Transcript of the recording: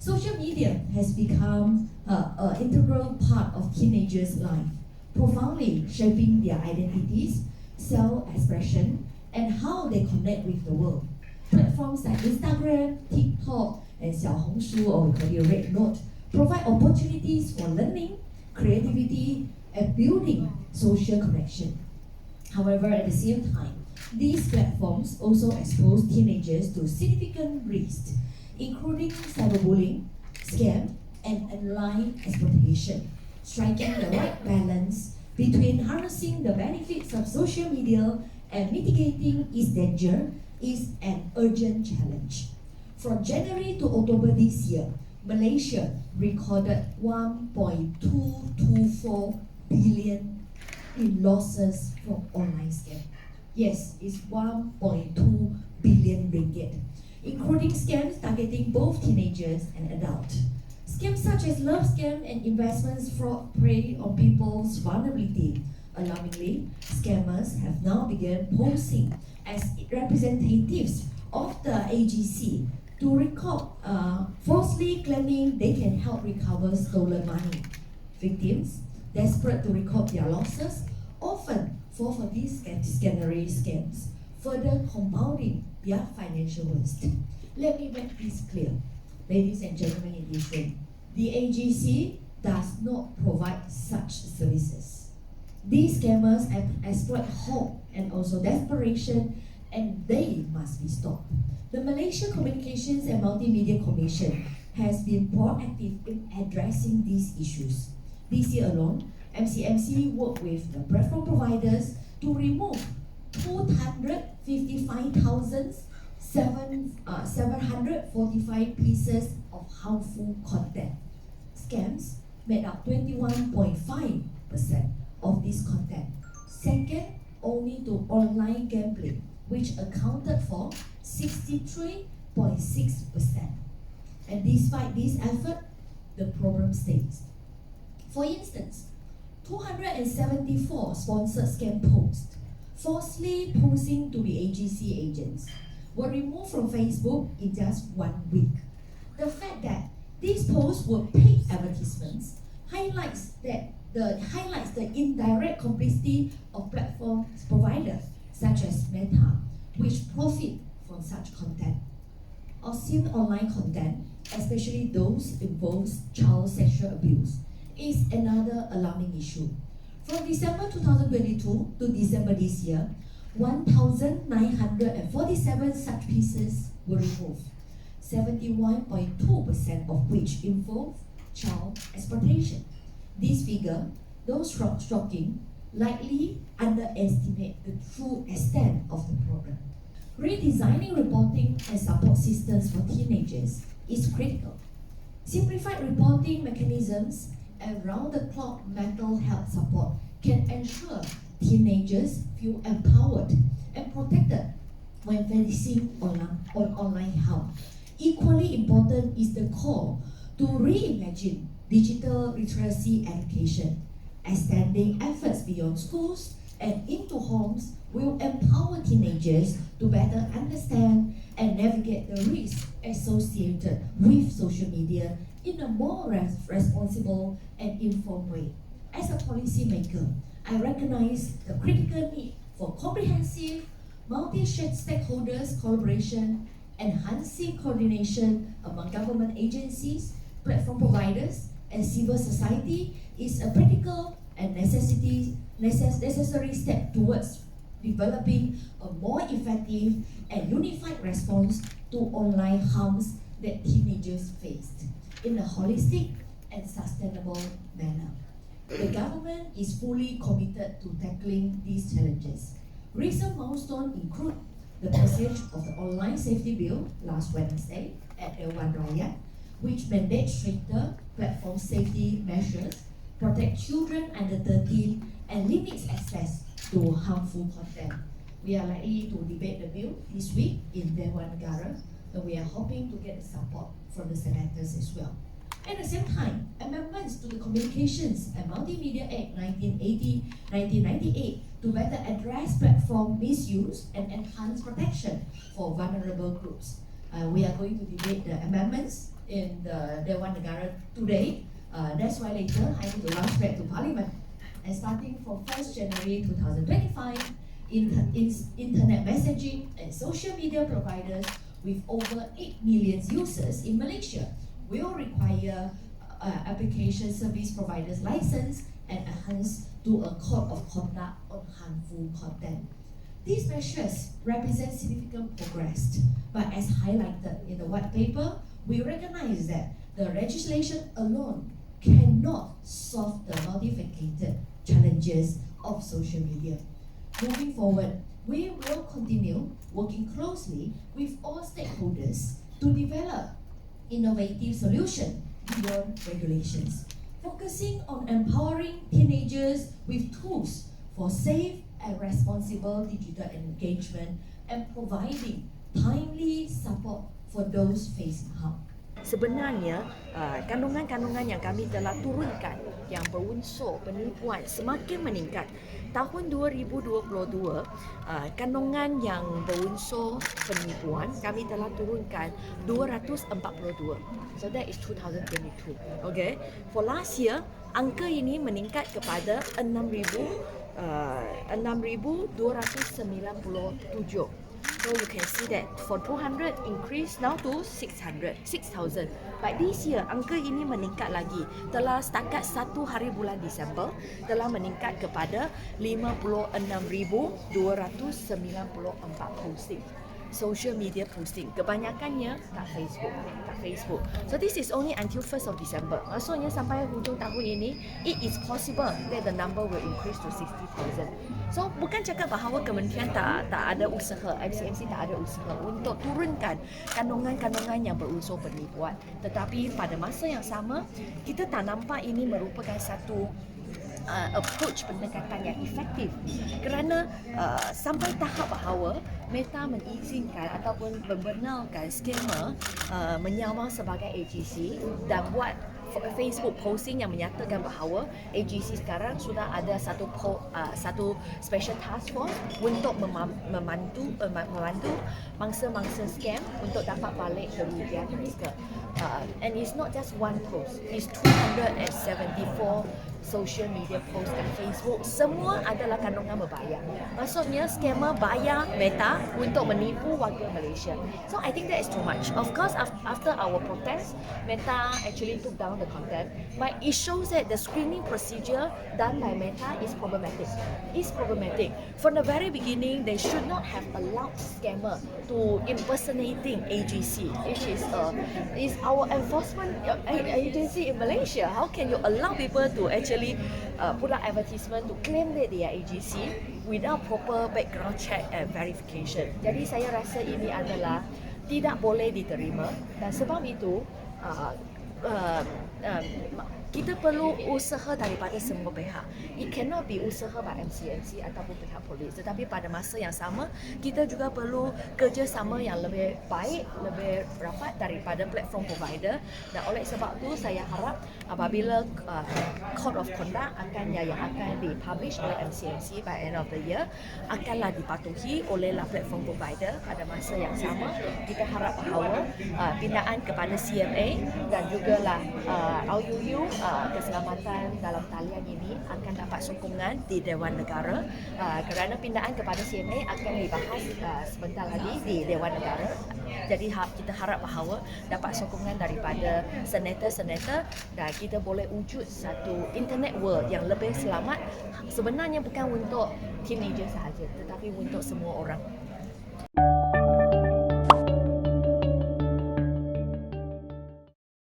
Social media has become an integral part of teenagers' life, profoundly shaping their identities, self-expression, and how they connect with the world. Platforms like Instagram, TikTok, and Xiaohongshu, or we call it Red Note, provide opportunities for learning, creativity, and building social connection. However, at the same time, these platforms also expose teenagers to significant risks, including cyberbullying, scam, and online exploitation. Striking the right balance between harnessing the benefits of social media and mitigating its danger is an urgent challenge. From January to October this year, Malaysia recorded 1.224 billion in losses from online scam. Yes, it's 1.2 billion ringgit, including scams targeting both teenagers and adults. Scams such as love scam and investments fraud prey on people's vulnerability. Alarmingly, scammers have now begun posing as representatives of the AGC to record, falsely claiming they can help recover stolen money. Victims, desperate to recoup their losses, often fall for these scandalous scams, further compounding their financial waste. Let me make this clear, ladies and gentlemen in this room. The AGC does not provide such services. These scammers exploit hope and also desperation, and they must be stopped. The Malaysia Communications and Multimedia Commission has been proactive in addressing these issues. This year alone, MCMC worked with the platform providers to remove 255,745 pieces of harmful content. Scams made up 21.5% of this content. Second, only to online gambling, which accounted for 63.6%. And despite this effort, the problem stays. For instance, 274 sponsored scam posts, falsely posing to be AGC agents, were removed from Facebook in just 1 week. The fact that these posts were paid advertisements highlights the indirect complicity of platform providers such as Meta, which profit from such content. Obscene online content, especially those involves child sexual abuse, is another alarming issue. From December 2022 to December this year, 1,947 such pieces were removed, 71.2% of which involve child exploitation. This figure, though shocking, likely underestimate the true extent of the problem. Redesigning reporting and support systems for teenagers is critical. Simplified reporting mechanisms and round-the-clock mental health support can ensure teenagers feel empowered and protected when facing online harm. Equally important is the call to reimagine digital literacy education. Extending efforts beyond schools and into homes will empower teenagers to better understand and navigate the risks associated with social media in a more responsible and informed way. As a policymaker, I recognize the critical need for comprehensive, multi-stakeholders collaboration, enhancing coordination among government agencies, platform providers, and civil society is a critical and necessary step towards developing a more effective and unified response to online harms that teenagers faced in a holistic and sustainable manner. The government is fully committed to tackling these challenges. Recent milestones include the passage of the Online Safety Bill last Wednesday at Dewan Rakyat, which mandates stricter platform safety measures, protect children under 13, and limits access to harmful content. We are likely to debate the bill this week in Dewan Negara, and we are hoping to get the support from the senators as well. At the same time, amendments to the Communications and Multimedia Act 1998 to better address platform misuse and enhance protection for vulnerable groups. We are going to debate the amendments in the Dewan Negara today. That's why later I need to rush back to Parliament. And starting from 1st January 2025, internet messaging and social media providers with over 8 million users in Malaysia will require application service providers license and adherence to a code of conduct on harmful content. These measures represent significant progress, but as highlighted in the white paper, we recognize that the legislation alone cannot solve the multifaceted challenges of social media. Moving forward, we will continue working closely with all stakeholders to develop innovative solutions beyond regulations, focusing on empowering teenagers with tools for safe and responsible digital engagement and providing timely support for those facing harm. Sebenarnya, kandungan-kandungan yang kami telah turunkan yang berunsur penipuan semakin meningkat. Tahun 2022, kandungan yang berunsur penipuan kami telah turunkan 242. So that is 2022. Okay. For last year, angka ini meningkat kepada 6,297. So you can see that for 200 increase now to 6,000. But this year angka ini meningkat lagi. Telah setakat 1 hari bulan Disember telah meningkat kepada 56,294 posting. Social media posting, kebanyakannya kat Facebook. So this is only until 1st of December. Maksudnya sampai hujung tahun ini, it is possible that the number will increase to 60,000. So bukan cakap bahawa kementerian tak ada usaha, MCMC tak ada usaha untuk turunkan kandungan-kandungan yang berunsur penipuan. Tetapi pada masa yang sama, kita tak nampak ini merupakan satu approach pendekatan yang efektif kerana sampai tahap bahawa Meta mengizinkan ataupun membenarkan skamer menyamar sebagai AGC dan buat Facebook posting yang menyatakan bahawa AGC sekarang sudah ada satu special task force untuk membantu mangsa-mangsa scam untuk dapat balik kerugian mereka. And it's not just one post, it's 274 social media post kat Facebook. Semua adalah kandungan berbayar. Maksudnya scammer bayar Meta untuk menipu warga Malaysia. So I think that is too much. Of course, after our protest, Meta actually took down the content, but it shows that the screening procedure done by Meta is problematic. It's problematic. From the very beginning, they should not have allowed scammer to impersonating AGC, which is our enforcement agency in Malaysia. How can you allow people to actually put out advertisement to claim that they are AGC without proper background check and verification? Jadi saya rasa ini adalah tidak boleh diterima, dan sebab itu kita perlu usaha daripada semua pihak. It cannot be usaha by MCMC ataupun pihak polis. Tetapi pada masa yang sama, kita juga perlu kerjasama yang lebih baik, lebih rapat daripada platform provider. Dan oleh sebab itu, saya harap apabila Code of Conduct yang akan dipublish oleh MCMC by end of the year, akanlah dipatuhi olehlah platform provider. Pada masa yang sama, kita harap bahawa pindaan kepada CMA dan juga lah RUU keselamatan dalam talian ini akan dapat sokongan di Dewan Negara, kerana pindaan kepada CMA akan dibahas sebentar lagi di Dewan Negara. Jadi kita harap bahawa dapat sokongan daripada senator-senator dan kita boleh wujud satu internet world yang lebih selamat, sebenarnya bukan untuk teenager sahaja tetapi untuk semua orang.